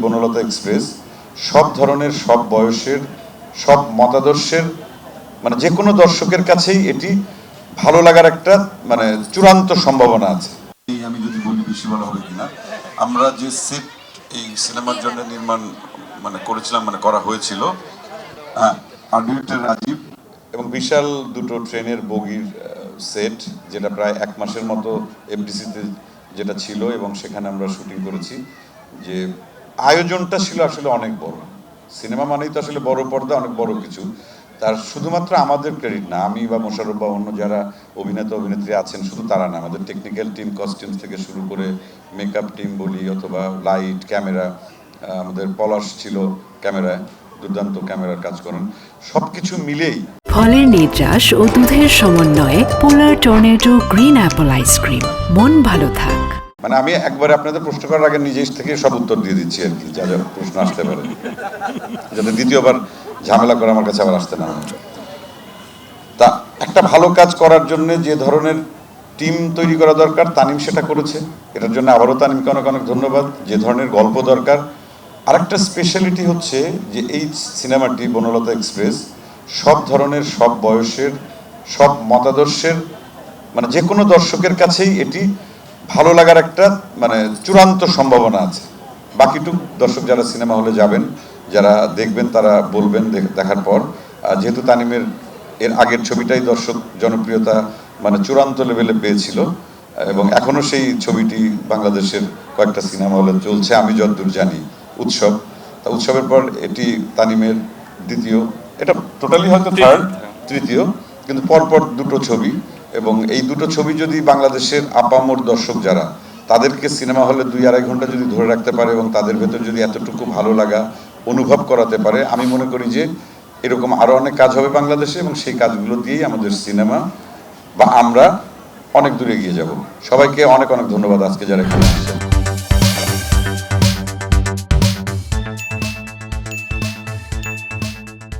Banalata express সব ধরনের, সব বয়সের, সব মতাদর্শের, মানে যে কোনো দর্শকের কাছেই এটি ভালো লাগার একটা মানে চূড়ান্ত সম্ভাবনা আছে। আমি যদি বলি বেশি বলা হবে কিনা, আমরা যে সেট এই সিনেমার জন্য নির্মাণ করেছিলাম, করা হয়েছিল, আর ডিরেক্টর রাজীব, এবং বিশাল দুটো ট্রেনের বগির সেট, যেটা প্রায় 1 মাসের মতো এফডিসিতে যেটা ছিল, এবং সেখানে আমরা শুটিং করেছি। যে আয়োজনটা ছিল আসলে অনেক বড়। সিনেমা মানেই তো আসলে বড় পর্দা, অনেক বড় কিছু। তার শুধুমাত্র আমাদের ক্রেডিট না, আমি বা মোশাররফ বা অন্য যারা অভিনেতা অভিনেত্রী আছেন, শুধু তারা না, আমাদের টেকনিক্যাল টিম, কস্টিউমস থেকে শুরু করে মেকআপ টিম বলি, অথবা লাইট, ক্যামেরা, আমাদের পলাশ ছিল ক্যামেরায়, দুর্দান্ত ক্যামেরার কাজ করেন, সবকিছু মিলেই ফলের নির্যাস ও দুধের সমন্বয়ে পোলার টর্নেডো গ্রিন অ্যাপল আইসক্রিম। মন ভালো থাক। আমি একবারে আপনাদের প্রশ্ন করার আগে নিজে থেকে সব উত্তর দিয়ে দিচ্ছি আর কি, যা যা প্রশ্ন আসতে পারে, যাতে দ্বিতীয়বার ঝামেলা করে আমার কাছে আবার আসতে না হয়। তা একটা ভালো কাজ করার জন্য যে ধরনের টিম তৈরি করা দরকার, তানিম সেটা করেছে। এটার জন্য আবারও তানিমকে অনেক অনেক ধন্যবাদ। যে ধরনের গল্প দরকার, আরেকটা স্পেশালিটি হচ্ছে যে এই সিনেমাটি বনলতা এক্সপ্রেস সব ধরনের, সব বয়সের, সব মতাদর্শের, মানে যে কোনো দর্শকের কাছেই এটি ভালো লাগার একটা চূড়ান্ত সম্ভাবনা আছে। বাকিটুক দর্শক যারা সিনেমা হলে যাবেন, যারা দেখবেন, তারা বলবেন দেখার পর। যেহেতু তানিমের এর আগের ছবিটাই দর্শক জনপ্রিয়তা চূড়ান্ত লেভেলে পেয়েছিল, এবং এখনো সেই ছবিটি বাংলাদেশের কয়েকটা সিনেমা হলে চলছে, আমি যতদূর জানি। উৎসব, তা উৎসবের পর এটি তানিমের দ্বিতীয়, এটা টোটালি হয়তো তৃতীয়, কিন্তু পরপর দুটো ছবি। এবং এই দুটো ছবি যদি বাংলাদেশের আপামর দর্শক যারা, তাদেরকে সিনেমা হলে 2-2.5 ঘন্টা যদি ধরে রাখতে পারে, এবং তাদের ভেতর যদি এতটুকু ভালো লাগা অনুভব করাতে পারে, আমি মনে করি যে এরকম আরও অনেক কাজ হবে বাংলাদেশে, এবং সেই কাজগুলো দিয়েই আমাদের সিনেমা বা আমরা অনেক দূরে এগিয়ে যাব। সবাইকে অনেক অনেক ধন্যবাদ আজকে যারা এখানে এসেছেন।